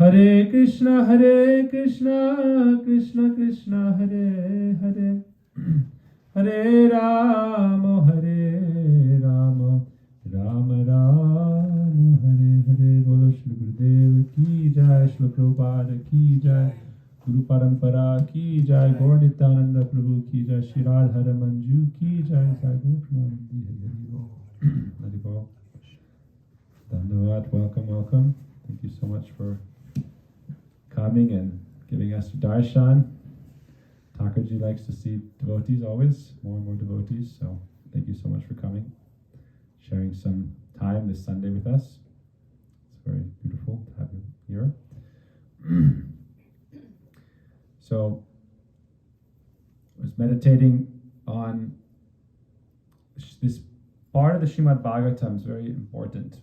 Hare Krishna, Krishna Krishna, Hare Hare, Hare Rama, Rama Rama, Hare Hare. Bolo Shri Gurudev ki jai, Shri Prabhupada ki jai, Guru Parampara ki jai, Gaur Nityananda Prabhu ki jai, Shri Radha Manju ki jai, Sai Gaur Premanandi, Hari Bol. Dandavad, welcome. Thank you so much for coming and giving us darshan. Thakurji likes to see devotees always, more and more devotees, so thank you so much for coming, sharing some time this Sunday with us. It's very beautiful to have you here. So, I was meditating on this part of the Srimad Bhagavatam. Is very important.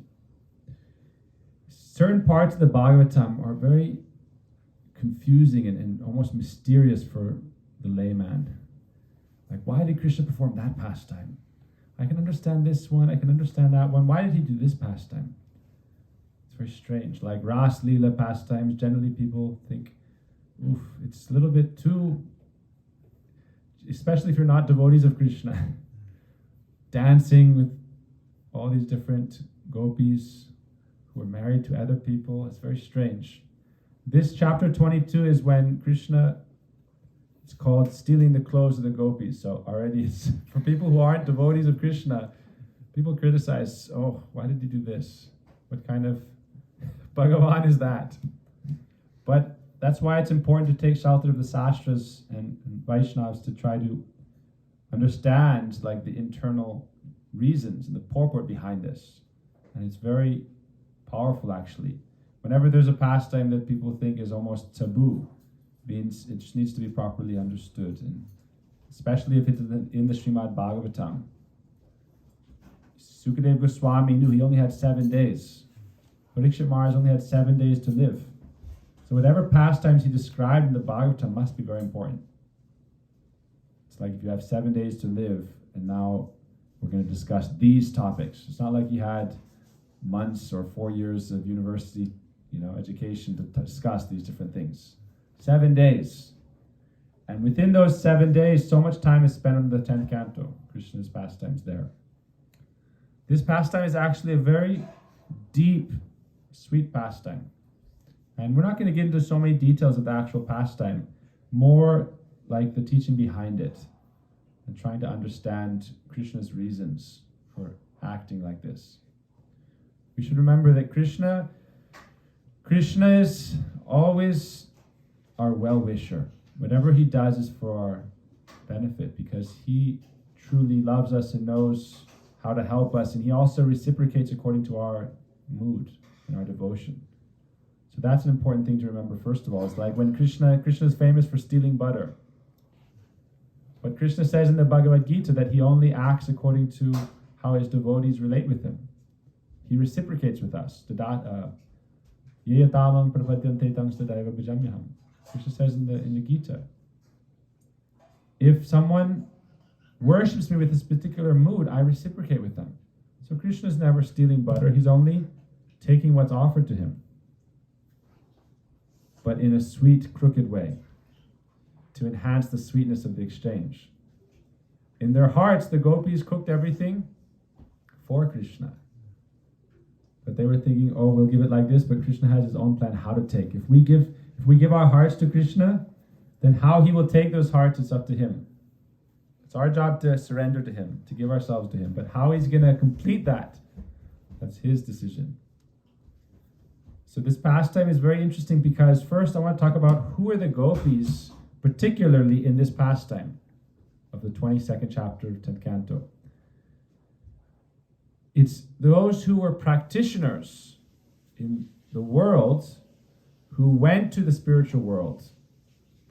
Certain parts of the Bhagavatam are very confusing and almost mysterious for the layman. Like, why did Krishna perform that pastime? I can understand this one, I can understand that one. Why did he do this pastime? It's very strange. Like Ras Leela pastimes, generally people think, oof, it's a little bit too, especially if you're not devotees of Krishna. Dancing with all these different gopis who are married to other people, it's very strange. This chapter 22 is when Krishna, it's called stealing the clothes of the gopis. So already it's, for people who aren't devotees of Krishna, people criticize, oh, why did he do this? What kind of Bhagavan is that? But that's why it's important to take shelter of the Sastras and Vaishnavas to try to understand like the internal reasons and the purport behind this. And it's very powerful actually. Whenever there's a pastime that people think is almost taboo, means it just needs to be properly understood, and especially if it's in the Srimad Bhagavatam. Sukadev Goswami knew he only had 7 days. Parikshit Maharaj only had 7 days to live. So whatever pastimes he described in the Bhagavatam must be very important. It's like if you have 7 days to live, and now we're going to discuss these topics. It's not like he had months or 4 years of university, education to discuss these different things. 7 days. And within those 7 days, so much time is spent on the 10th canto, Krishna's pastimes there. This pastime is actually a very deep, sweet pastime. And we're not going to get into so many details of the actual pastime, more like the teaching behind it, and trying to understand Krishna's reasons for acting like this. We should remember that Krishna is always our well-wisher. Whatever he does is for our benefit, because he truly loves us and knows how to help us, and he also reciprocates according to our mood and our devotion. So that's an important thing to remember first of all. It's like when Krishna is famous for stealing butter. But Krishna says in the Bhagavad Gita that he only acts according to how his devotees relate with him. He reciprocates with us. Krishna says in the Gita, if someone worships me with this particular mood, I reciprocate with them. So Krishna is never stealing butter. He's only taking what's offered to him, but in a sweet, crooked way, to enhance the sweetness of the exchange. In their hearts, the gopis cooked everything for Krishna. But they were thinking, oh, we'll give it like this, but Krishna has his own plan how to take. If we give our hearts to Krishna, then how he will take those hearts, it's up to him. It's our job to surrender to him, to give ourselves to him. But how he's going to complete that, that's his decision. So this pastime is very interesting because first I want to talk about who are the gopis, particularly in this pastime of the 22nd chapter of 10th canto. It's those who were practitioners in the world who went to the spiritual world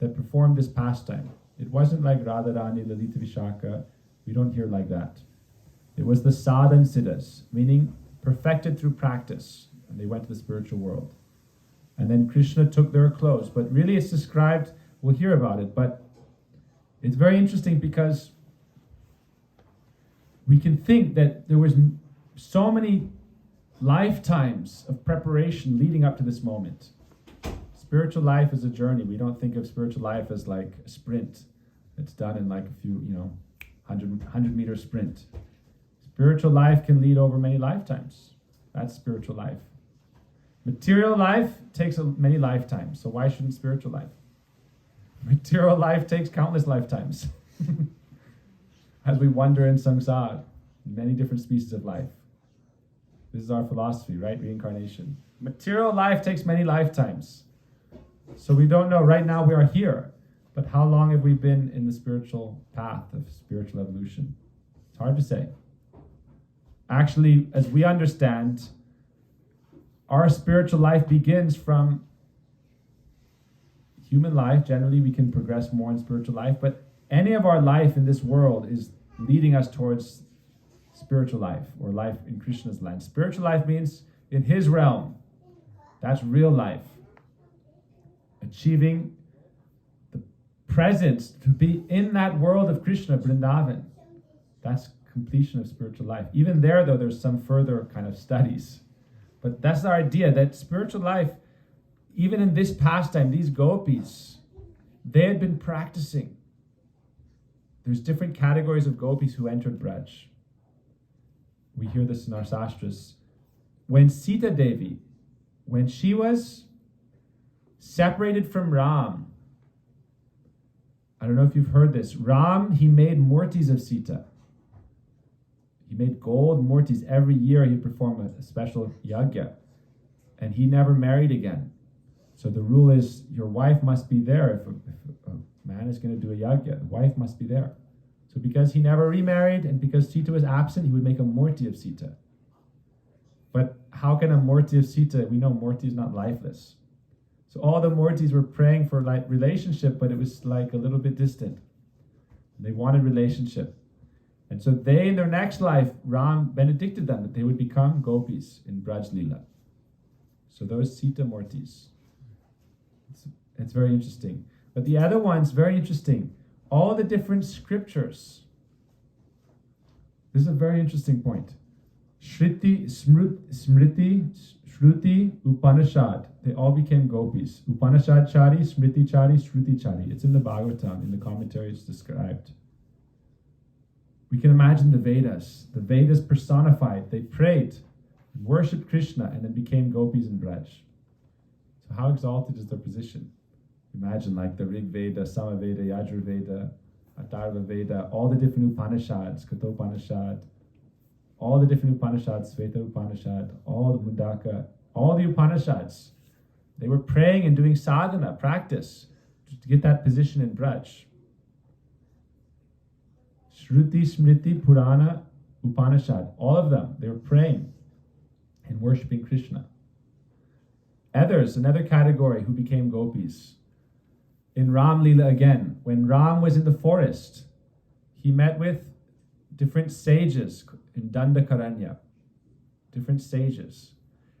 that performed this pastime. It wasn't like Radharani, Lalita Vishaka. We don't hear like that. It was the sadhan siddhas, meaning perfected through practice, and they went to the spiritual world. And then Krishna took their clothes. But really it's described, we'll hear about it, but it's very interesting because we can think that there was so many lifetimes of preparation leading up to this moment. Spiritual life is a journey. We don't think of spiritual life as like a sprint that's done in like a few, 100-meter sprint. Spiritual life can lead over many lifetimes. That's spiritual life. Material life takes many lifetimes, so why shouldn't spiritual life? Material life takes countless lifetimes. As we wander in samsara, many different species of life. This is our philosophy, right? Reincarnation. Material life takes many lifetimes. So we don't know. Right now we are here. But how long have we been in the spiritual path of spiritual evolution? It's hard to say. Actually, as we understand, our spiritual life begins from human life. Generally, we can progress more in spiritual life, but any of our life in this world is leading us towards spiritual life, or life in Krishna's land. Spiritual life means in his realm. That's real life. Achieving the presence, to be in that world of Krishna, Vrindavan. That's completion of spiritual life. Even there, though, there's some further kind of studies. But that's the idea, that spiritual life, even in this pastime, these gopis, they had been practicing. There's different categories of gopis who entered Braj. We hear this in our sastras. When Sita Devi, when she was separated from Ram, I don't know if you've heard this, Ram, he made murtis of Sita. He made gold murtis. Every year he'd perform a special yajna. And he never married again. So the rule is your wife must be there. If a man is going to do a yajna, the wife must be there. So because he never remarried and because Sita was absent, he would make a murti of Sita. But how can a murti of Sita, we know murti is not lifeless. So all the murtis were praying for like relationship, but it was like a little bit distant. They wanted relationship. And so they, in their next life, Ram benedicted them that they would become gopis in Braj Leela. So those Sita murtis. It's very interesting. But the other one's very interesting. All the different scriptures. This is a very interesting point. Smriti, Shruti, Upanishad. They all became gopis. Upanishad Chari, Smriti Chari, Shruti Chari. It's in the Bhagavatam, in the commentary it's described. We can imagine the Vedas. The Vedas personified. They prayed, worshipped Krishna, and then became gopis in Braj. So how exalted is their position? Imagine like the Rig Veda, Samaveda, Yajurveda, Atharva Veda, all the different Upanishads, Kathopanishad, all the different Upanishads, Sveta Upanishad, all the Mundaka, all the Upanishads. They were praying and doing sadhana, practice, to get that position in Braj. Shruti, Smriti, Purana, Upanishad, all of them, they were praying and worshipping Krishna. Others, another category who became gopis. In Ram Leela again, when Ram was in the forest, he met with different sages in Dandakaranya, different sages.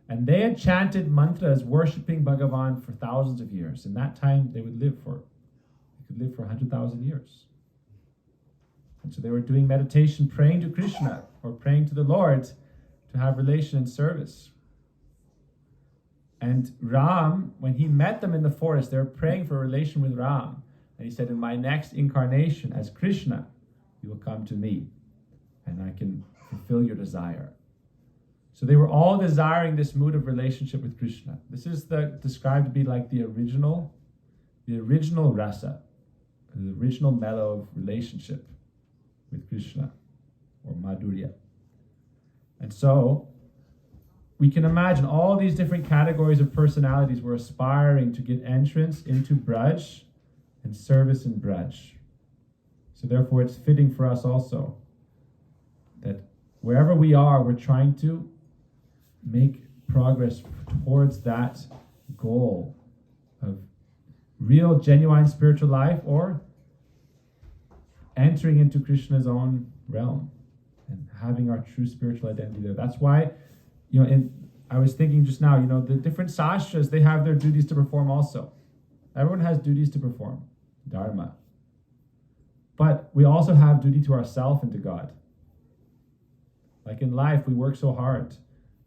And they had chanted mantras worshipping Bhagavan for thousands of years. In that time, they could live for 100,000 years. And so they were doing meditation, praying to Krishna, or praying to the Lord to have relation and service. And Ram, when he met them in the forest, they were praying for a relation with Ram. And he said, in my next incarnation as Krishna, you will come to me and I can fulfill your desire. So they were all desiring this mood of relationship with Krishna. This is described to be like the original rasa, the original mellow of relationship with Krishna, or Madhurya. And so we can imagine all these different categories of personalities were aspiring to get entrance into Braj and service in Braj. So therefore it's fitting for us also that wherever we are, we're trying to make progress towards that goal of real, genuine spiritual life, or entering into Krishna's own realm and having our true spiritual identity there. That's why, I was thinking just now, the different sastras, they have their duties to perform also. Everyone has duties to perform, dharma. But we also have duty to ourselves and to God. Like in life, we work so hard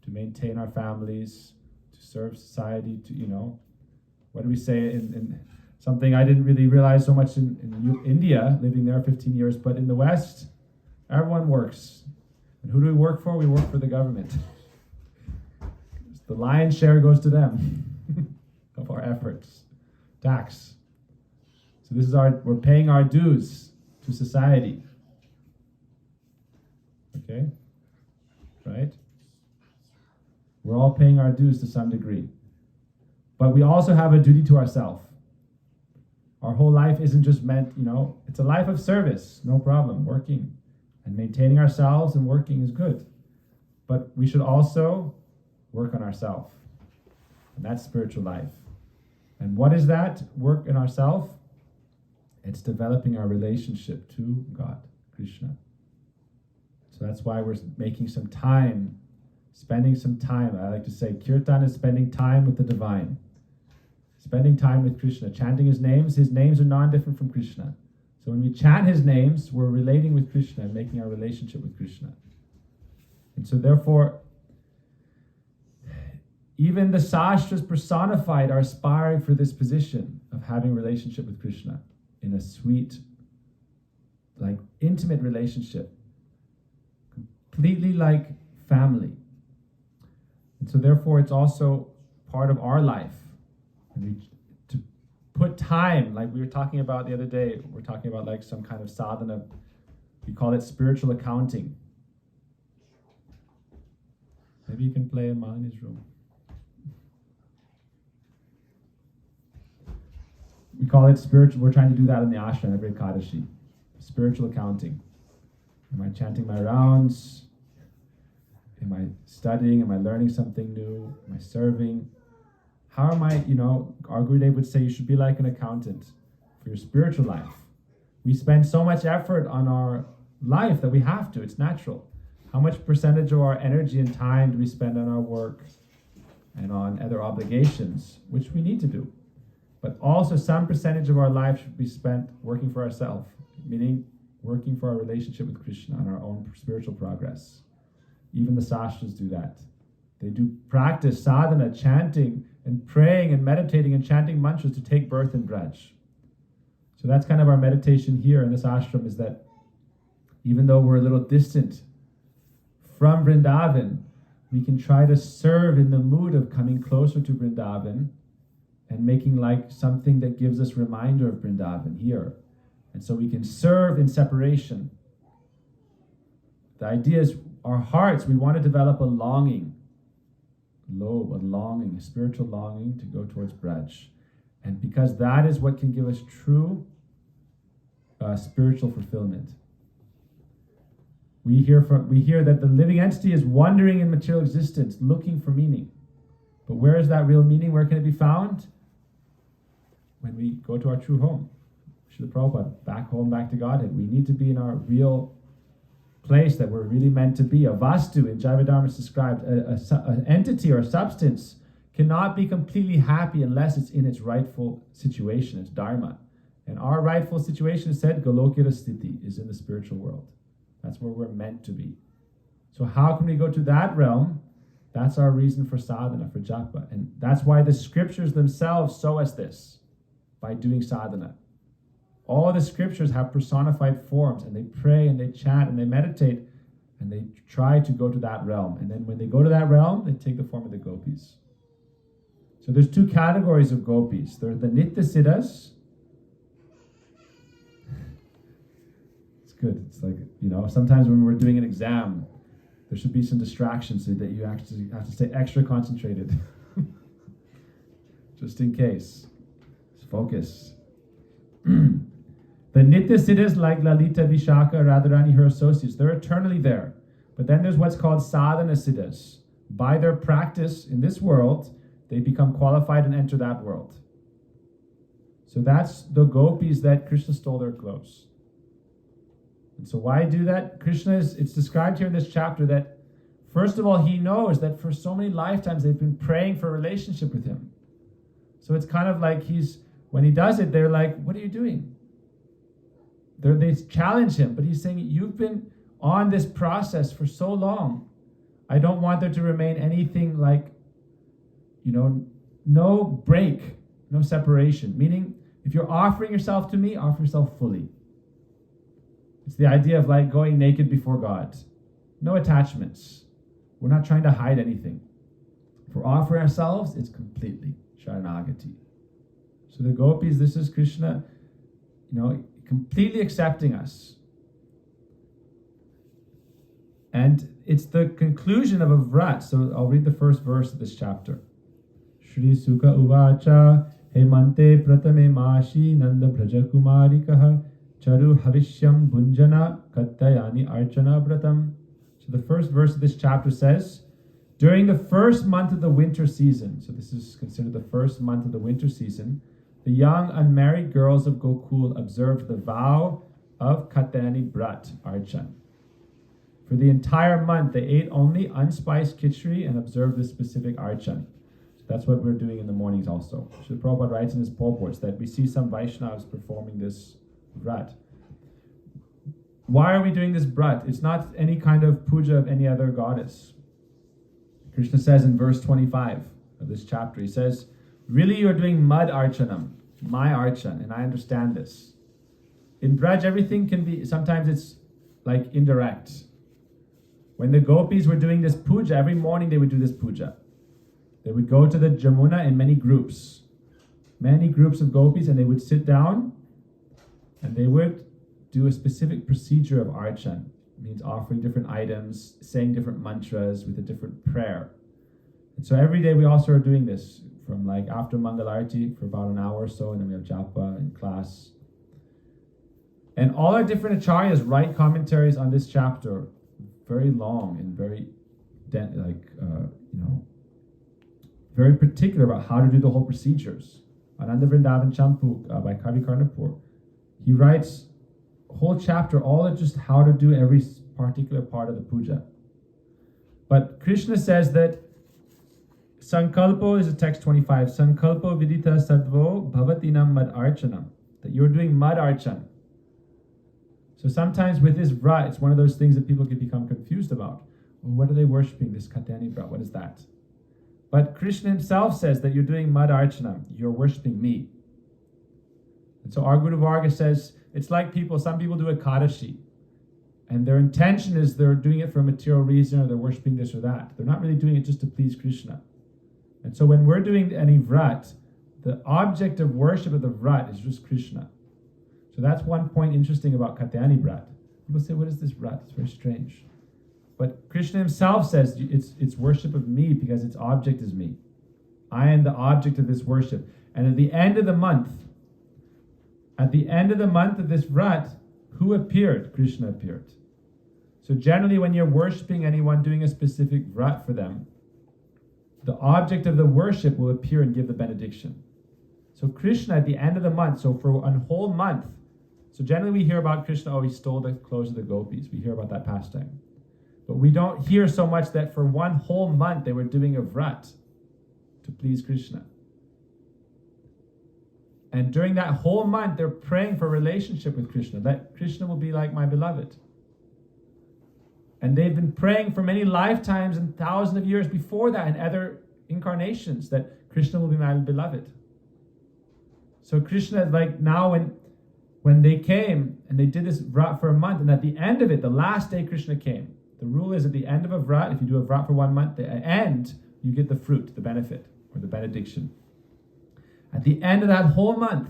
to maintain our families, to serve society, to, what do we say in something I didn't really realize so much in India, living there 15 years, but in the West, everyone works. And who do we work for? We work for the government. The lion's share goes to them of our efforts. Tax. So this is we're paying our dues to society. Okay? Right? We're all paying our dues to some degree. But we also have a duty to ourselves. Our whole life isn't just meant, it's a life of service, no problem, working. And maintaining ourselves and working is good. But we should also work on ourselves. And that's spiritual life. And what is that work in ourselves? It's developing our relationship to God, Krishna. So that's why we're making some time, spending some time. I like to say kirtan is spending time with the divine. Spending time with Krishna, chanting his names are non-different from Krishna. So when we chant his names, we're relating with Krishna and making our relationship with Krishna. And so therefore, even the sastras personified are aspiring for this position of having a relationship with Krishna in a sweet, intimate relationship, completely like family. And so therefore, it's also part of our life. And to put time, like we were talking about the other day, we're talking about some kind of sadhana, we call it spiritual accounting. Maybe you can play in Malini's room. We call it spiritual, we're trying to do that in the ashram every Ekadashi. Spiritual accounting. Am I chanting my rounds? Am I studying? Am I learning something new? Am I serving? How am I, our Gurudev would say you should be like an accountant for your spiritual life. We spend so much effort on our life that we have to, it's natural. How much percentage of our energy and time do we spend on our work and on other obligations, which we need to do? But also some percentage of our life should be spent working for ourselves, meaning working for our relationship with Krishna and our own spiritual progress. Even the sastras do that. They do practice sadhana, chanting and praying and meditating and chanting mantras to take birth in Braj. So that's kind of our meditation here in this ashram, is that even though we're a little distant from Vrindavan, we can try to serve in the mood of coming closer to Vrindavan and making something that gives us reminder of Vrindavan here. And so we can serve in separation. The idea is our hearts, we want to develop a longing, a spiritual longing to go towards Braj. And because that is what can give us true spiritual fulfillment. We hear that the living entity is wandering in material existence, looking for meaning. But where is that real meaning? Where can it be found? When we go to our true home. Srila Prabhupada, back home, back to Godhead. We need to be in our real place that we're really meant to be. A vastu, in Jivadharma is described, an entity or a substance cannot be completely happy unless it's in its rightful situation, its dharma. And our rightful situation is said, Golokita Sthiti, is in the spiritual world. That's where we're meant to be. So how can we go to that realm? That's our reason for sadhana, for japa. And that's why the scriptures themselves show us this, by doing sadhana. All the scriptures have personified forms, and they pray and they chant and they meditate and they try to go to that realm. And then when they go to that realm, they take the form of the gopis. So there's two categories of gopis. There's the Nitya Siddhas. It's good. It's sometimes when we're doing an exam, there should be some distractions so that you actually have to stay extra concentrated. Just in case. Just focus. The Nitya Siddhas, like Lalita, Vishaka, Radharani, her associates, they're eternally there. But then there's what's called sadhana siddhas. By their practice in this world, they become qualified and enter that world. So that's the gopis that Krishna stole their clothes. And so why do that? it's described here in this chapter that, first of all, he knows that for so many lifetimes they've been praying for a relationship with him. So it's kind of like when he does it, they're like, what are you doing? They challenge him, but he's saying, you've been on this process for so long. I don't want there to remain anything no break, no separation. Meaning, if you're offering yourself to me, offer yourself fully. It's the idea of like going naked before God. No attachments. We're not trying to hide anything. If we're offering ourselves, it's completely Sharanagati. So the gopis, this is Krishna, completely accepting us. And it's the conclusion of a vrat. So I'll read the first verse of this chapter. Shri Sukha Uvacha Hemante Pratame Mashi Nanda Braja Kumarikaha Charu Havishyam Bhunjana Katyayani Archana Vratam. So the first verse of this chapter says, during the first month of the winter season, so this is considered the first month of the winter season, the young unmarried girls of Gokul observed the vow of Katyayani Brat Archan. For the entire month, they ate only unspiced khichdi and observed this specific archan. So that's what we're doing in the mornings also. Srila Prabhupada writes in his purports that we see some Vaishnavas performing this vrat. Why are we doing this vrat? It's not any kind of puja of any other goddess. Krishna says in verse 25 of this chapter, he says, really you're doing mud archanam, my archan, and I understand this. In Braj, everything can be, sometimes it's like indirect. When the gopis were doing this puja, every morning they would do this puja. They would go to the Jamuna in many groups of gopis, and they would sit down and they would do a specific procedure of archan. It means offering different items, saying different mantras with a different prayer. And so every day we also are doing this from like after Mangalarti for about an hour or so, and then we have japa in class. And all our different acharyas write commentaries on this chapter, very long and very, very particular about how to do the whole procedures. Ananda Vrindavan Champuk by Kavi Karnapur, he writes a whole chapter all of just how to do every particular part of the puja. But Krishna says that Sankalpo is a text 25. Sankalpo vidita sadvo bhavatinam mad archanam. That you're doing mud archan. So sometimes with this vrat, it's one of those things that people can become confused about. Well, what are they worshipping, this Katyayani vrat? What is that? But Krishna himself says that you're doing mud archanam. You're worshipping me. And so our Guru Varga says, it's like some people do a Kadashi. And their intention is they're doing it for a material reason, or they're worshipping this or that. They're not really doing it just to please Krishna. And so when we're doing any vrat, the object of worship of the vrat is just Krishna. So that's one point interesting about Katyayani vrat. People say, what is this vrat? It's very strange. But Krishna himself says it's worship of me because its object is me. I am the object of this worship. And at the end of the month of this vrat, who appeared? Krishna appeared. So generally when you're worshipping anyone, doing a specific vrat for them, the object of the worship will appear and give the benediction. So Krishna at the end of the month, so for a whole month, so generally we hear about Krishna, he stole the clothes of the gopis. We hear about that pastime. But we don't hear so much that for one whole month they were doing a vrat to please Krishna. And during that whole month, they're praying for a relationship with Krishna, that Krishna will be like my beloved. And they've been praying for many lifetimes and thousands of years before that in other incarnations that Krishna will be my beloved. So Krishna, like now when they came and they did this vrat for a month, and at the end of it, the last day Krishna came. The rule is at the end of a vrat, if you do a vrat for 1 month, at the end, you get the fruit, the benefit, or the benediction. At the end of that whole month,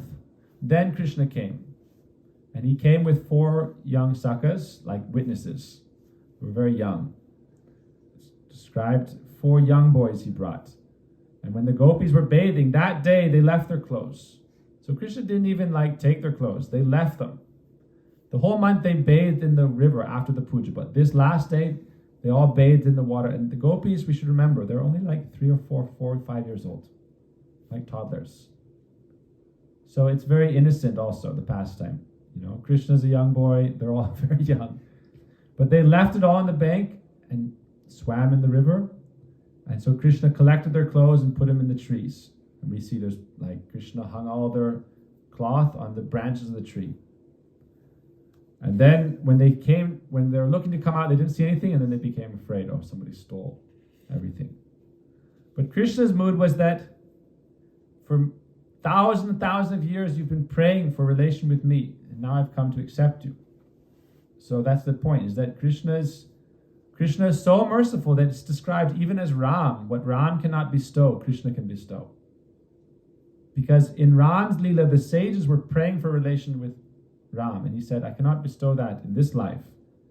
then Krishna came. And he came with 4 young sakas, like witnesses, who were very young. It's described 4 young boys he brought. And when the gopis were bathing, that day they left their clothes. So Krishna didn't even take their clothes, they left them. The whole month they bathed in the river after the puja, but this last day, they all bathed in the water. And the gopis, we should remember, they're only 3 or 4 or 5 years old, like toddlers. So it's very innocent also, the pastime. Krishna's a young boy, they're all very young. But they left it all on the bank and swam in the river. And so Krishna collected their clothes and put them in the trees. And we see there's Krishna hung all their cloth on the branches of the tree. And then when they were looking to come out, they didn't see anything, and then they became afraid, somebody stole everything. But Krishna's mood was that for thousands and thousands of years you've been praying for relation with me, and now I've come to accept you. So that's the point, is that Krishna is so merciful that it's described even as Ram. What Ram cannot bestow, Krishna can bestow. Because in Ram's Leela, the sages were praying for relation with Ram, and he said, I cannot bestow that in this life,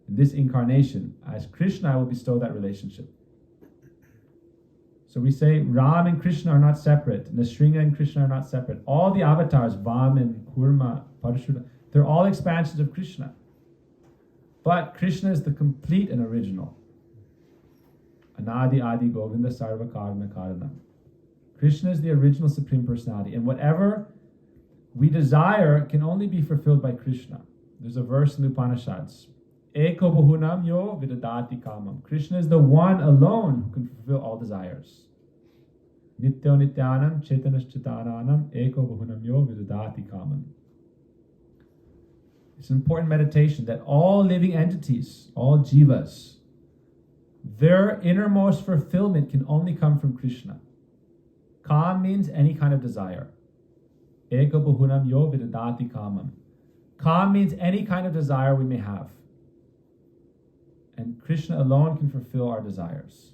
in this incarnation. As Krishna, I will bestow that relationship. So we say Ram and Krishna are not separate. Nrsimha and Krishna are not separate. All the avatars, Vaman, Kurma, Parashura, they're all expansions of Krishna. But Krishna is the complete and original. Anadi Adi Govinda Sarva Karana Karanam. Krishna is the original Supreme Personality. And whatever we desire can only be fulfilled by Krishna. There's a verse in the Upanishads. Eko bahunam yo vidadati kamam. Krishna is the one alone who can fulfill all desires. Nityo nityanam chetanas chetananam eko bahunam yo vidadati kamam. It's an important meditation that all living entities, all jivas, their innermost fulfillment can only come from Krishna. Kam means any kind of desire. Eko bahunam yo vidadati kamam. Kam means any kind of desire we may have. And Krishna alone can fulfill our desires.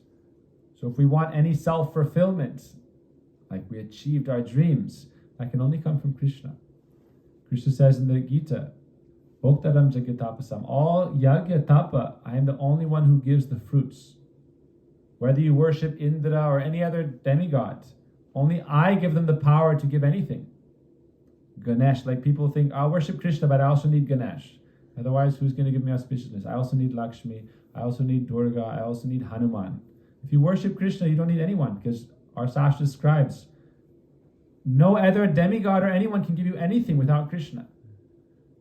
So if we want any self-fulfillment, like we achieved our dreams, that can only come from Krishna. Krishna says in the Gita, Bhoktaram Jagatapasam, all yagya tapa, I am the only one who gives the fruits. Whether you worship Indra or any other demigod, only I give them the power to give anything. Ganesh, like people think, I'll worship Krishna, but I also need Ganesh. Otherwise, who's going to give me auspiciousness? I also need Lakshmi. I also need Durga. I also need Hanuman. If you worship Krishna, you don't need anyone, because our Sastra describes no other demigod or anyone can give you anything without Krishna.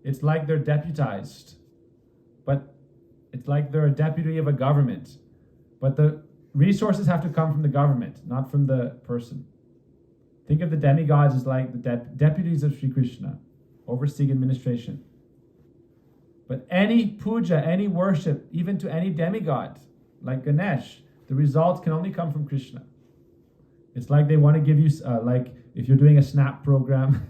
It's like they're deputized, but it's like they're a deputy of a government. But the resources have to come from the government, not from the person. Think of the demigods as like the deputies of Sri Krishna, overseeing administration. But any puja, any worship, even to any demigod, like Ganesh, the results can only come from Krishna. It's like they want to give you, like if you're doing a SNAP program,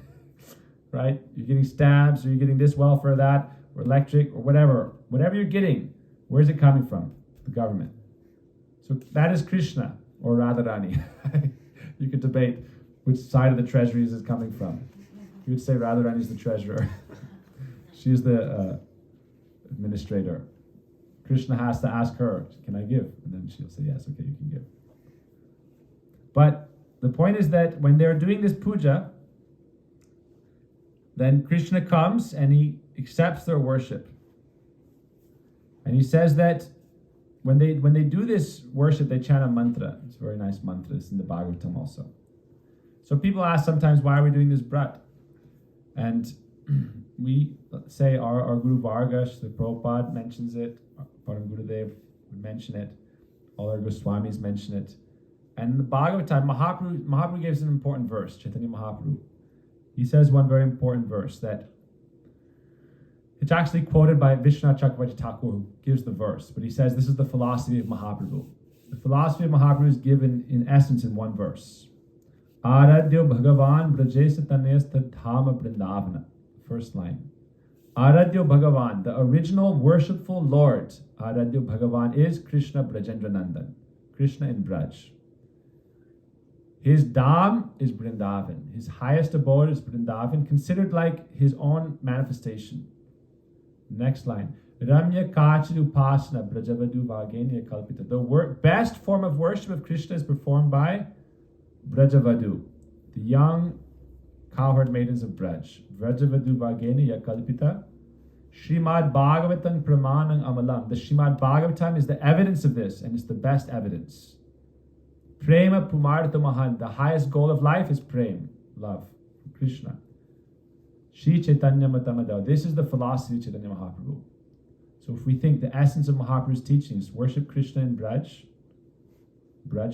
right? You're getting stabs, or you're getting this welfare, that, or electric, or whatever. Whatever you're getting, where's it coming from? The government. So that is Krishna, or Radharani. You could debate which side of the treasury is it coming from. You would say Radharani is the treasurer. She's the administrator. Krishna has to ask her, can I give? And then she'll say, yes, okay, you can give. But the point is that when they're doing this puja, then Krishna comes and he accepts their worship. And he says that when they do this worship, they chant a mantra. It's a very nice mantra. It's in the Bhagavatam also. So people ask sometimes, why are we doing this brat? And we say our Guru Varga, the Prabhupada mentions it, Param Gurudev would mention it, all our Goswamis mention it. And in the Bhagavatam, Mahaprabhu gives an important verse, Chaitanya Mahaprabhu. He says one very important verse that it's actually quoted by Vishwanath Chakravarti Thakur, who gives the verse, but he says this is the philosophy of Mahaprabhu. The philosophy of Mahaprabhu is given in essence in one verse. Aradhyo Bhagavan Brajesa Tanesta Dhama Brindavana. First line. Aradhyo Bhagavan, the original worshipful Lord, Aradhyo Bhagavan is Krishna Brajendra Nandan, Krishna in Braj. His Dham is Vrindavan. His highest abode is Vrindavan, considered like his own manifestation. Next line. Ramya Kachid Upasana Brajavadu Vagenya Kalpita. The best form of worship of Krishna is performed by Brajavadu, the young cowherd maidens of Braj. Brajavadu Vagenya Kalpita. Srimad Bhagavatam Pramanam Amalam. The Srimad Bhagavatam is the evidence of this, and it's the best evidence. Prema Pumartha Mahan, the highest goal of life is prem, love, Krishna. Shri Chaitanya Matamada, this is the philosophy of Chaitanya Mahaprabhu. So if we think the essence of Mahaprabhu's teachings, worship Krishna in Braj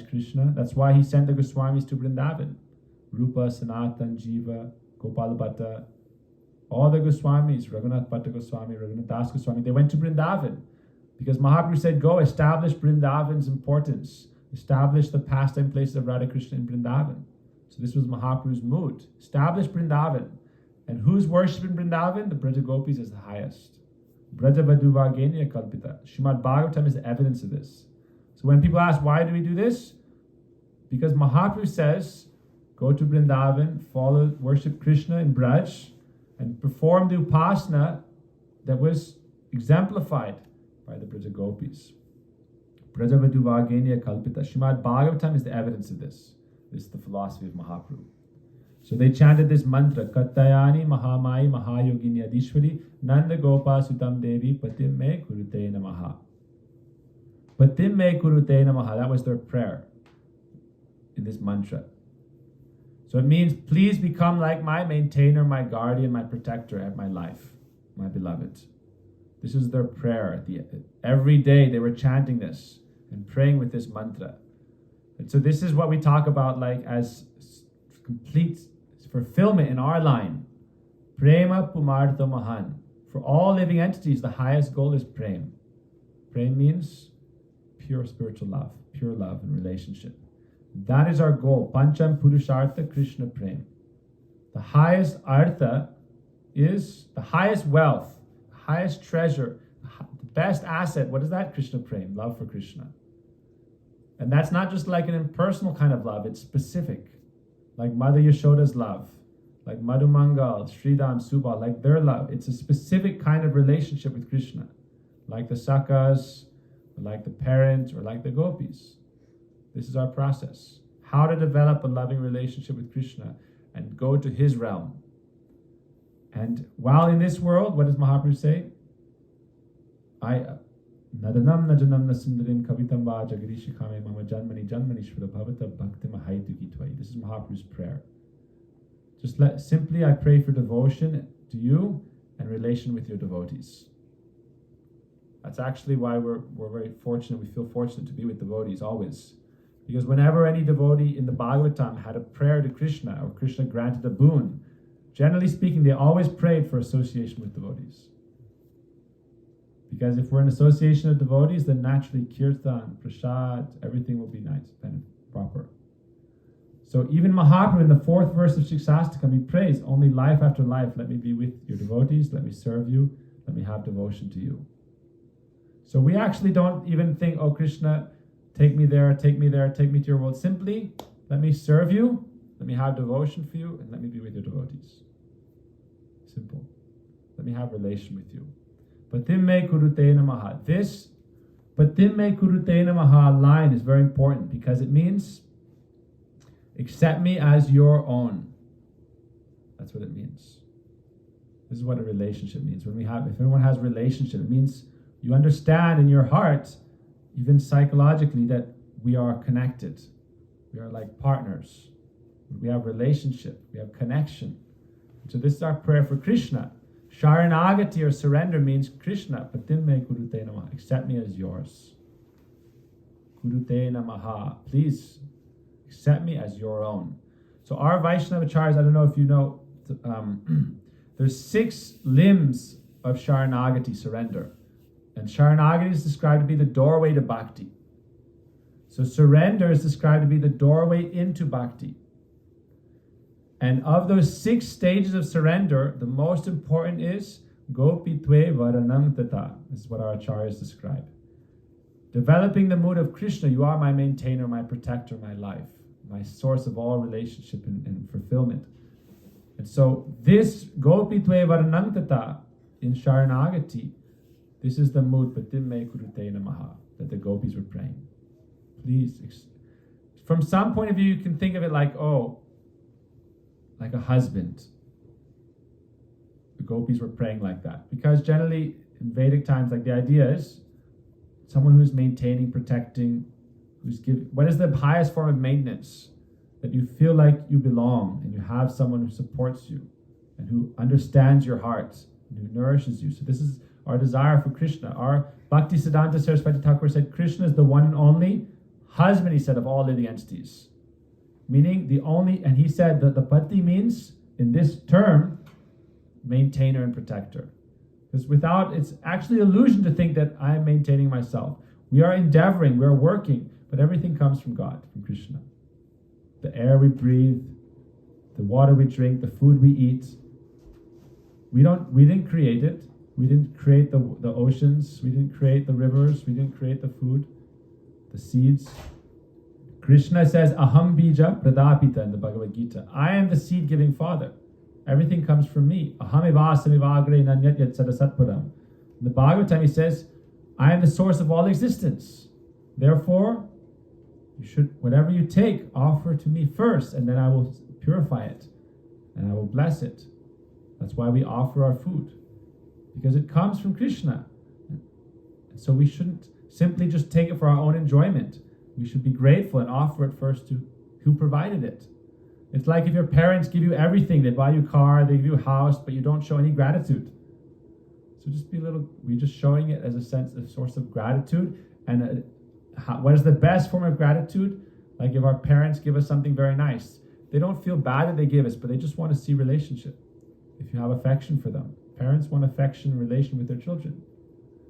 Krishna, that's why he sent the Goswamis to Vrindavan. Rupa, Sanatan, Jiva, Gopal Bhatta, all the Goswamis, Raghunath Bhatta Goswami, Raghunath Das Goswami, they went to Vrindavan because Mahaprabhu said, go establish Vrindavan's importance. Establish the pastime places of Radha Krishna in Vrindavan. So this was Mahaprabhu's mood. Establish Vrindavan. And who's worshipped in Vrindavan? The Braja Gopis is the highest. Braja Vaduvagenya Kalpita. Srimad Bhagavatam is evidence of this. So when people ask, why do we do this? Because Mahaprabhu says, go to Vrindavan, worship Krishna in Braj, and perform the upasana that was exemplified by the Braja Gopis. Braja Vaduvagenya Kalpita. Srimad Bhagavatam is the evidence of this. This is the philosophy of Mahaprabhu. So they chanted this mantra, Katyayani Mahamai Mahayogini Adishwari Nanda Gopa Sutam Devi Patim Me Kurute Namaha. Patim Me Kurute Namaha. That was their prayer in this mantra. So it means, please become like my maintainer, my guardian, my protector of my life, my beloved. This is their prayer. Every day they were chanting this and praying with this mantra. And so this is what we talk about like as complete fulfillment in our line. Prema Pumartha Mahan. For all living entities, the highest goal is prem. Prem means pure spiritual love, pure love and relationship. That is our goal. Pancham Purushartha Krishna Prem. The highest artha is the highest wealth, the highest treasure, the best asset. What is that? Krishna Prem, love for Krishna. And that's not just like an impersonal kind of love, it's specific. Like Mother Yashoda's love, like Madhu Mangal, Sridham, Subal, like their love. It's a specific kind of relationship with Krishna, like the Sakas, or like the parents, or like the Gopis. This is our process. How to develop a loving relationship with Krishna and go to his realm. And while in this world, what does Mahaprabhu say? Nadanam najanam nasundarim kavitam va jagadishikame mama janmani janmanishvara bhavata bhakti mahaitu tvai. This is Mahaprabhu's prayer. Just simply I pray for devotion to you and relation with your devotees. That's actually why we're very fortunate. We feel fortunate to be with devotees always. Because whenever any devotee in the Bhagavatam had a prayer to Krishna, or Krishna granted a boon, generally speaking, they always prayed for association with devotees. Because if we're in association of devotees, then naturally kirtan, prasad, everything will be nice and proper. So even Mahaprabhu in the 4th verse of Shiksastakam, he prays, only life after life, let me be with your devotees, let me serve you, let me have devotion to you. So we actually don't even think, oh Krishna, take me there, take me there, take me to your world. Simply, let me serve you, let me have devotion for you, and let me be with your devotees. Simple. Let me have relation with you. Patimme kurute namaha. This Patimme kurute namaha line is very important because it means accept me as your own. That's what it means. This is what a relationship means. If everyone has a relationship, it means you understand in your heart, even psychologically, that we are connected. We are like partners. We have relationship. We have connection. So this is our prayer for Krishna. Sharanagati or surrender means Krishna. Patimme kurute namaha. Accept me as yours. Kurute namaha. Please accept me as your own. So our Vaishnava acharyas, I don't know if you know, there's 6 limbs of Sharanagati, surrender. And Sharanagati is described to be the doorway to bhakti. So surrender is described to be the doorway into bhakti. And of those 6 stages of surrender, the most important is Gopitve Varanam Tata. This is what our acharyas describe. Developing the mood of Krishna, you are my maintainer, my protector, my life, my source of all relationship and fulfillment. And so this Gopitve Varanam Tata in Sharanagati, this is the mood Patimme Kurute Namaha that the gopis were praying. Please, from some point of view, you can think of it like, like a husband. The gopis were praying like that. Because generally, in Vedic times, like the idea is someone who's maintaining, protecting, who's giving. What is the highest form of maintenance? That you feel like you belong and you have someone who supports you and who understands your heart and who nourishes you. So this is our desire for Krishna. Our Bhakti Siddhanta Saraswati Thakur said, Krishna is the one and only husband, he said, of all living entities. Meaning the only, and he said that the pati means, in this term, maintainer and protector. Because without, it's actually illusion to think that I am maintaining myself. We are endeavoring, we are working, but everything comes from God, from Krishna. The air we breathe, water we drink, the food we eat. We didn't create it. We didn't create the oceans. We didn't create the rivers. We didn't create the food, the seeds. Krishna says, Aham bija pradapita in the Bhagavad Gita. I am the seed-giving father. Everything comes from me. Aham evasamivagre nanyat yat sadasatparam. In the Bhagavatam he says, I am the source of all existence. Therefore, you should, whatever you take, offer to me first, and then I will purify it, and I will bless it. That's why we offer our food, because it comes from Krishna. And so we shouldn't simply just take it for our own enjoyment. We should be grateful and offer it first to who provided it. It's like if your parents give you everything, they buy you a car, they give you a house, but you don't show any gratitude. So just we're just showing it as a source of gratitude. And what is the best form of gratitude? Like if our parents give us something very nice, they don't feel bad that they give us, but they just want to see relationship. If you have affection for them, parents want affection and relation with their children.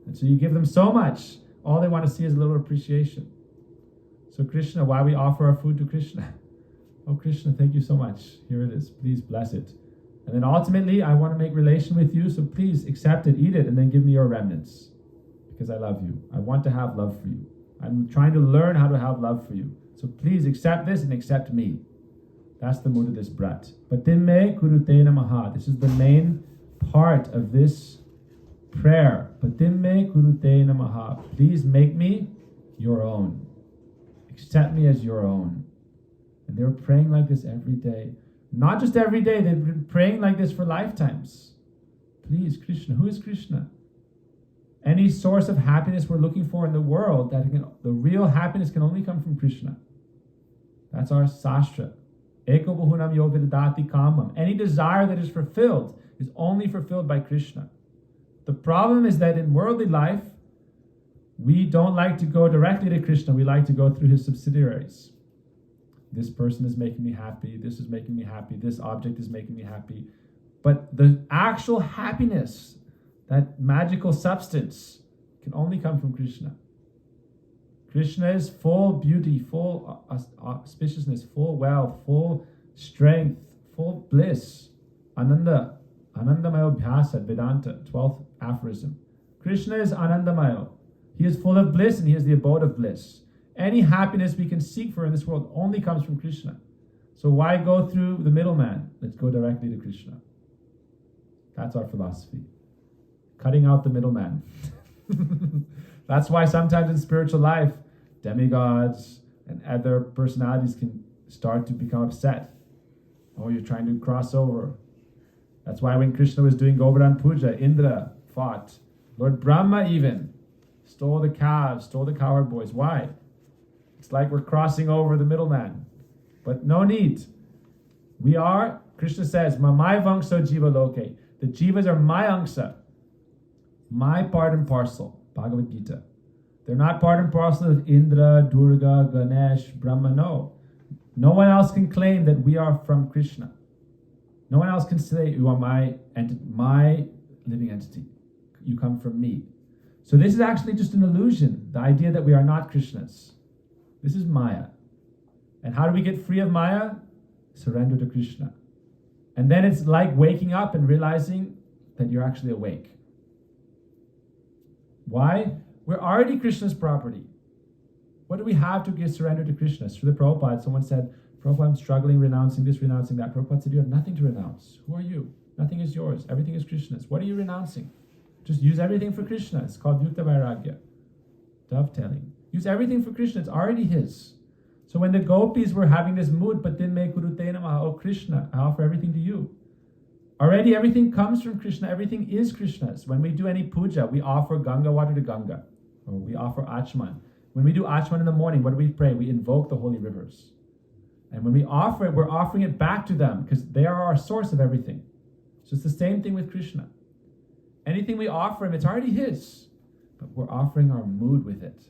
And so you give them so much, all they want to see is a little appreciation. So Krishna, why we offer our food to Krishna? Oh Krishna, thank you so much. Here it is. Please bless it. And then ultimately, I want to make relation with you, so please accept it, eat it, and then give me your remnants. Because I love you. I want to have love for you. I'm trying to learn how to have love for you. So please accept this and accept me. That's the mood of this brat. Patimme kurute namaha. This is the main part of this prayer. Patimme kurute namaha. Please make me your own. Accept me as your own. And they were praying like this every day. Not just every day, they've been praying like this for lifetimes. Please, Krishna. Who is Krishna? Any source of happiness we're looking for in the world, the real happiness can only come from Krishna. That's our sastra. Eko bahunam yovidadati kamam. Any desire that is fulfilled is only fulfilled by Krishna. The problem is that in worldly life, we don't like to go directly to Krishna. We like to go through his subsidiaries. This person is making me happy. This is making me happy. This object is making me happy. But the actual happiness, that magical substance, can only come from Krishna. Krishna is full beauty, full auspiciousness, full wealth, full strength, full bliss. Ananda, Anandamayo Bhyasa, Vedanta, 12th aphorism. Krishna is Anandamayo. He is full of bliss and he is the abode of bliss. Any happiness we can seek for in this world only comes from Krishna. So why go through the middleman? Let's go directly to Krishna. That's our philosophy. Cutting out the middleman. That's why sometimes in spiritual life, demigods and other personalities can start to become upset. Oh, you're trying to cross over. That's why when Krishna was doing Govardhan Puja, Indra fought. Lord Brahma even stole the calves, stole the cowherd boys. Why? It's like we're crossing over the middleman. But no need. We are, Krishna says, Mamai Vangso Jiva Loke. The Jivas are my angsa, my part and parcel. Bhagavad Gita. They're not part and parcel of Indra, Durga, Ganesh, Brahma. No. No one else can claim that we are from Krishna. No one else can say, you are my living entity. You come from me. So this is actually just an illusion, the idea that we are not Krishnas. This is Maya. And how do we get free of Maya? Surrender to Krishna. And then it's like waking up and realizing that you're actually awake. Why? We're already Krishna's property. What do we have to give surrender to Krishna? Srila Prabhupada, someone said, Prabhupada, I'm struggling, renouncing this, renouncing that. Prabhupada said, you have nothing to renounce. Who are you? Nothing is yours. Everything is Krishna's. What are you renouncing? Just use everything for Krishna. It's called Yukta Vairagya. Dovetailing. Use everything for Krishna. It's already his. So when the gopis were having this mood, Patimme kurute namaha, oh Krishna, I offer everything to you. Already everything comes from Krishna. Everything is Krishna's. When we do any puja, we offer Ganga water to Ganga. Or we offer Achman. When we do Achman in the morning, what do we pray? We invoke the holy rivers. And when we offer it, we're offering it back to them because they are our source of everything. So it's the same thing with Krishna. Anything we offer him, it's already his. But we're offering our mood with it.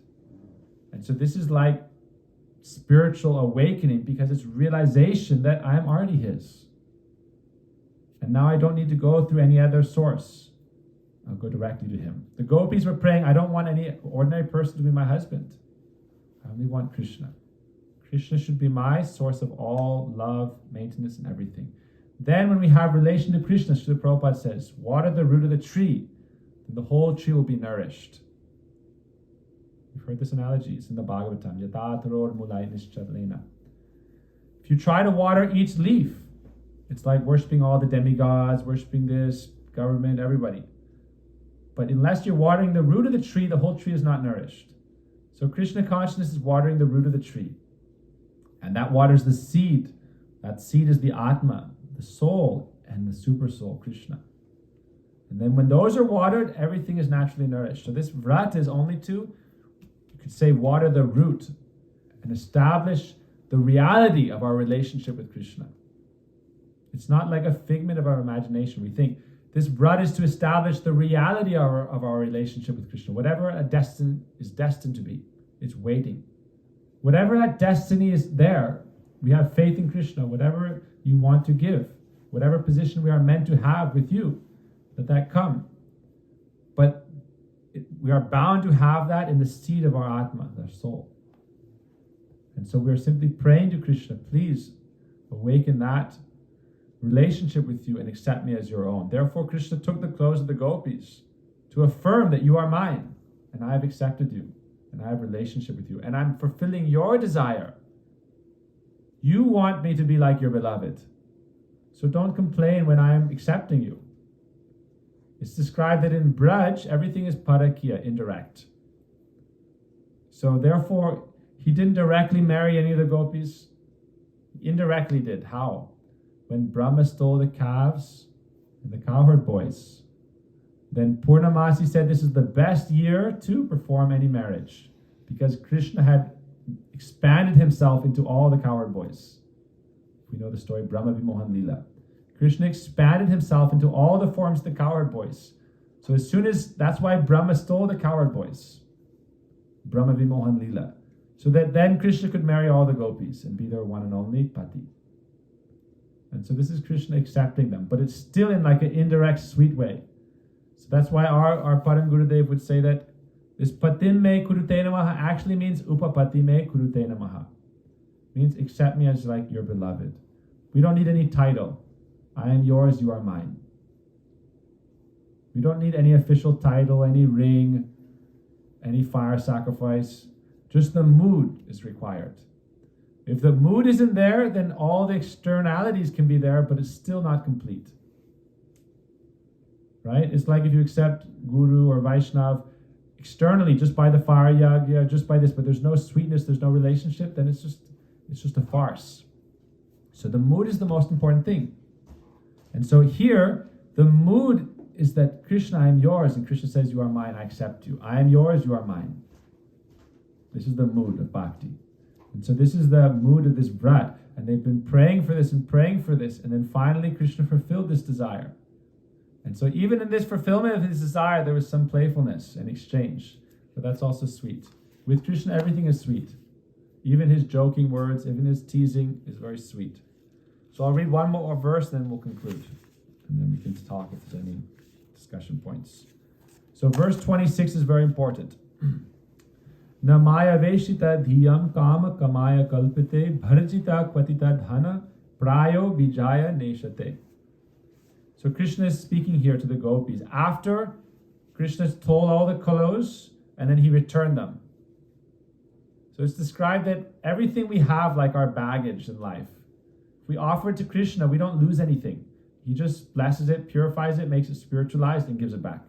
And so this is like spiritual awakening because it's realization that I am already his. And now I don't need to go through any other source. I'll go directly to him. The gopis were praying, I don't want any ordinary person to be my husband. I only want Krishna. Krishna should be my source of all love, maintenance, and everything. Then when we have relation to Krishna, Srila Prabhupada says, water the root of the tree, then the whole tree will be nourished. You've heard this analogy. It's in the Bhagavatam. Yata taror mulai nischadlena. If you try to water each leaf, it's like worshipping all the demigods, worshipping this, government, everybody. But unless you're watering the root of the tree, the whole tree is not nourished. So Krishna consciousness is watering the root of the tree. And that waters the seed. That seed is the Atma, the soul, and the super soul, Krishna. And then when those are watered, everything is naturally nourished. So this Vrata is only to, you could say, water the root and establish the reality of our relationship with Krishna. It's not like a figment of our imagination. We think this Vrata is to establish the reality of our relationship with Krishna. Whatever is destined to be, it's waiting. Whatever that destiny is there, we have faith in Krishna. Whatever you want to give, whatever position we are meant to have with you, that come. But we are bound to have that in the seed of our Atma, our soul. And so we are simply praying to Krishna, please awaken that relationship with you and accept me as your own. Therefore, Krishna took the clothes of the gopis to affirm that you are mine, and I have accepted you, and I have a relationship with you, and I'm fulfilling your desire. You want me to be like your beloved. So don't complain when I'm accepting you. It's described that in Braj, everything is parakya, indirect. So therefore, he didn't directly marry any of the gopis. He indirectly did. How? When Brahma stole the calves and the cowherd boys, then Purnamasi said this is the best year to perform any marriage, because Krishna had expanded himself into all the cowherd boys. We know the story, Brahma Vimohan Lila. Krishna expanded himself into all the forms of the cowherd boys. So that's why Brahma stole the cowherd boys. Brahma Vimohan Lila. So that then Krishna could marry all the gopis and be their one and only pati. And so this is Krishna accepting them, but it's still in like an indirect, sweet way. So that's why our Param Gurudev would say that this patim me kurute namaha actually means upapati me kurute namaha. Means accept me as like your beloved. We don't need any title. I am yours, you are mine. We don't need any official title, any ring, any fire sacrifice. Just the mood is required. If the mood isn't there, then all the externalities can be there, but it's still not complete. Right? It's like if you accept Guru or Vaishnav externally, just by the fire yagya, just by this, but there's no sweetness, there's no relationship, then it's just a farce. So the mood is the most important thing. And so here, the mood is that Krishna, I am yours, and Krishna says, you are mine, I accept you. I am yours, you are mine. This is the mood of bhakti. And so this is the mood of this Vrat. And they've been praying for this, and then finally Krishna fulfilled this desire. And so even in this fulfillment of his desire, there was some playfulness and exchange. But that's also sweet. With Krishna, everything is sweet. Even his joking words, even his teasing is very sweet. So I'll read one more verse, then we'll conclude. And then we can talk if there's any discussion points. So verse 26 is very important. Namaya veshita dhiyam kama kamaya kalpite bharjita kvatita dhana prayo vijaya neshate. So Krishna is speaking here to the gopis. After Krishna stole all the clothes and then he returned them. So it's described that everything we have, like our baggage in life, if we offer it to Krishna, we don't lose anything. He just blesses it, purifies it, makes it spiritualized, and gives it back.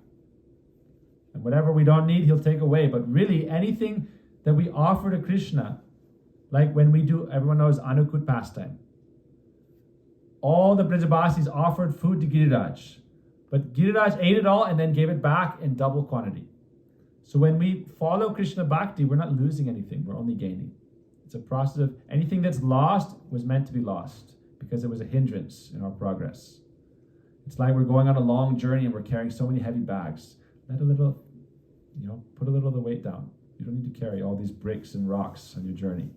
And whatever we don't need, he'll take away. But really, anything that we offer to Krishna, like when we do, everyone knows Anukut pastime. All the Brajabasis offered food to Giriraj. But Giriraj ate it all and then gave it back in double quantity. So when we follow Krishna Bhakti, we're not losing anything, we're only gaining. It's a process of anything that's lost was meant to be lost because it was a hindrance in our progress. It's like we're going on a long journey and we're carrying so many heavy bags. Let a little, put a little of the weight down. You don't need to carry all these bricks and rocks on your journey.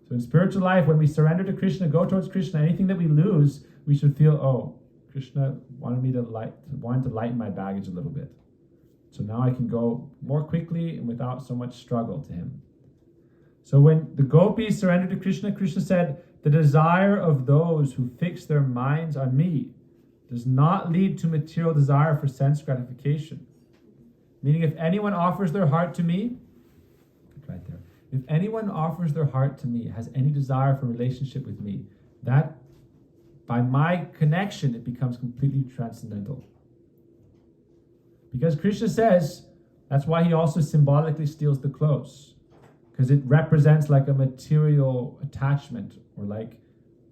So in spiritual life, when we surrender to Krishna, go towards Krishna, anything that we lose, we should feel, Krishna wanted to lighten my baggage a little bit. So now I can go more quickly and without so much struggle to him. So when the gopis surrendered to Krishna, Krishna said, the desire of those who fix their minds on me does not lead to material desire for sense gratification. Meaning if anyone offers their heart to me, right there, if anyone offers their heart to me, has any desire for relationship with me, that by my connection, it becomes completely transcendental. Because Krishna says, that's why he also symbolically steals the clothes. Because it represents like a material attachment, or like,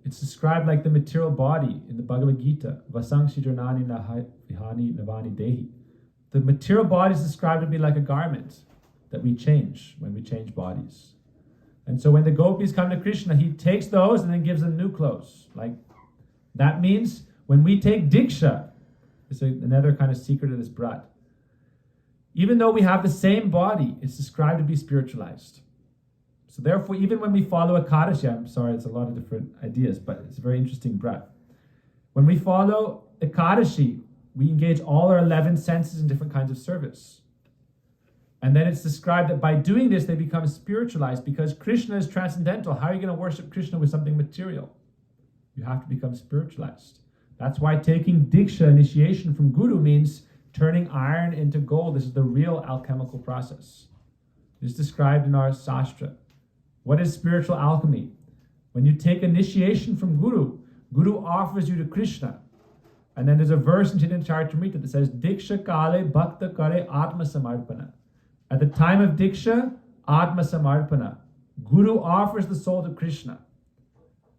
it's described like the material body in the Bhagavad Gita. Vasang Shidranani Vihani Navani Dehi. The material body is described to be like a garment that we change when we change bodies. And so when the gopis come to Krishna, he takes those and then gives them new clothes. Like, that means when we take Diksha, it's another kind of secret of this brat. Even though we have the same body, it's described to be spiritualized. So therefore, even when we follow Ekadashi, I'm sorry, it's a lot of different ideas, but it's a very interesting brat. When we follow Ekadashi, we engage all our 11 senses in different kinds of service. And then it's described that by doing this, they become spiritualized because Krishna is transcendental. How are you going to worship Krishna with something material? You have to become spiritualized. That's why taking Diksha, initiation from Guru, means turning iron into gold. This is the real alchemical process. It's described in our Sastra. What is spiritual alchemy? When you take initiation from Guru, Guru offers you to Krishna. And then there's a verse in Chaitanya Charitamrita that says, Diksha kale bhakta kare atma samarpana. At the time of Diksha, atma samarpana. Guru offers the soul to Krishna.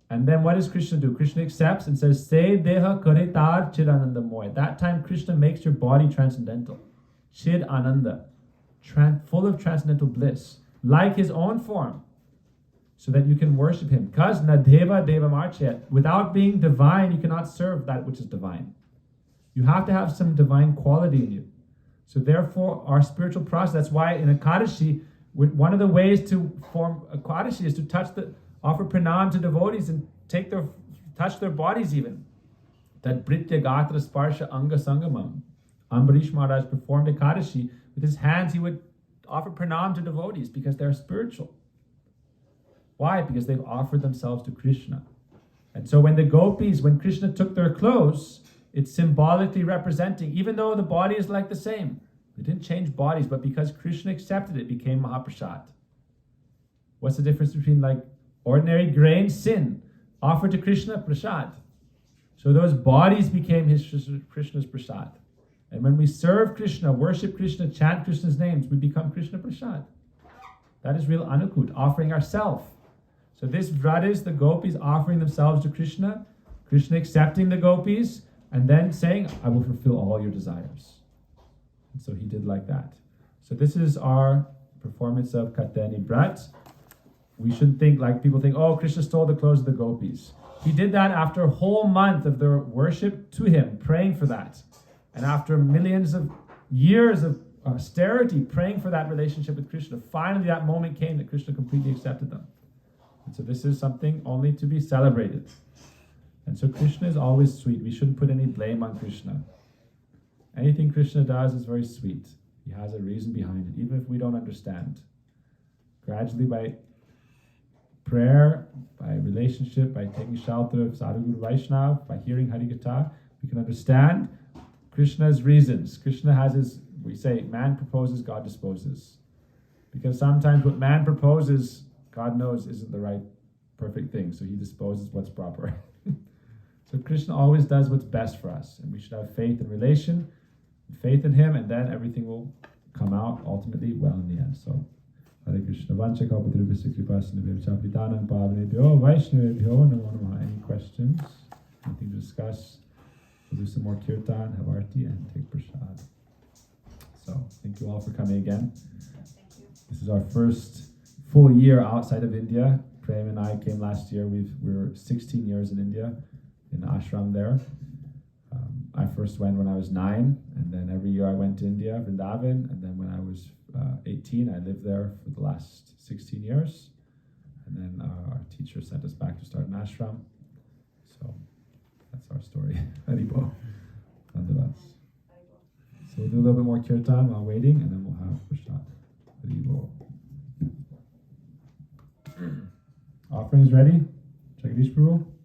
And then what does Krishna do? Krishna accepts and says, Se deha kare tar chid ananda moy. At that time, Krishna makes your body transcendental. Chid ananda. Full of transcendental bliss. Like his own form. So that you can worship him. Because na deva deva marchet. Without being divine, you cannot serve that which is divine. You have to have some divine quality in you. So therefore, our spiritual process, that's why in Ekadashi, one of the ways to form Ekadashi is to offer pranam to devotees and touch their bodies even. That Britya Gatra Sparsha Anga Sangamam. Ambarish Maharaj performed Ekadashi. With his hands, he would offer pranam to devotees because they're spiritual. Why? Because they've offered themselves to Krishna. And so when Krishna took their clothes, it's symbolically representing, even though the body is like the same. They didn't change bodies, but because Krishna accepted it, became Mahaprasad. What's the difference between like ordinary grain, sin, offered to Krishna, prasad? So those bodies became Krishna's prasad. And when we serve Krishna, worship Krishna, chant Krishna's names, we become Krishna prasad. That is real anukut, offering ourselves. So this Vrata is the gopis offering themselves to Krishna, Krishna accepting the gopis, and then saying, I will fulfill all your desires. And so he did like that. So this is our performance of Katyayani Brat. We shouldn't think like people think, oh, Krishna stole the clothes of the gopis. He did that after a whole month of their worship to him, praying for that. And after millions of years of austerity, praying for that relationship with Krishna, finally that moment came that Krishna completely accepted them. And so this is something only to be celebrated. And so Krishna is always sweet. We shouldn't put any blame on Krishna. Anything Krishna does is very sweet. He has a reason behind it, even if we don't understand. Gradually, by prayer, by relationship, by taking shelter of Sadhu Guru Vaishnav, by hearing Harikatha, we can understand Krishna's reasons. Krishna has we say, man proposes, God disposes. Because sometimes what man proposes, God knows isn't the right, perfect thing. So he disposes what's proper. So Krishna always does what's best for us. And we should have faith in relation, faith in him, and then everything will come out ultimately well in the end. So, Hare Krishna. Vancha kalpatarubhasya kripasinabhyo chapitanam pavanebhyo vaishnavebhyo namo namaha. Any questions? Anything to discuss? We'll do some more kirtan, have arti, and take prasad. So, thank you all for coming again. This is our first full year outside of India. Prem and I came last year. We're 16 years in India, in ashram there. I first went when I was 9, and then every year I went to India, Vrindavan, and then when I was 18, I lived there for the last 16 years. And then our teacher sent us back to start an ashram. So that's our story. Haribo. Nandavas. So we'll do a little bit more kirtan while waiting, and then we'll have prasad. Haribo. Offerings ready? Jagadish Prabhu?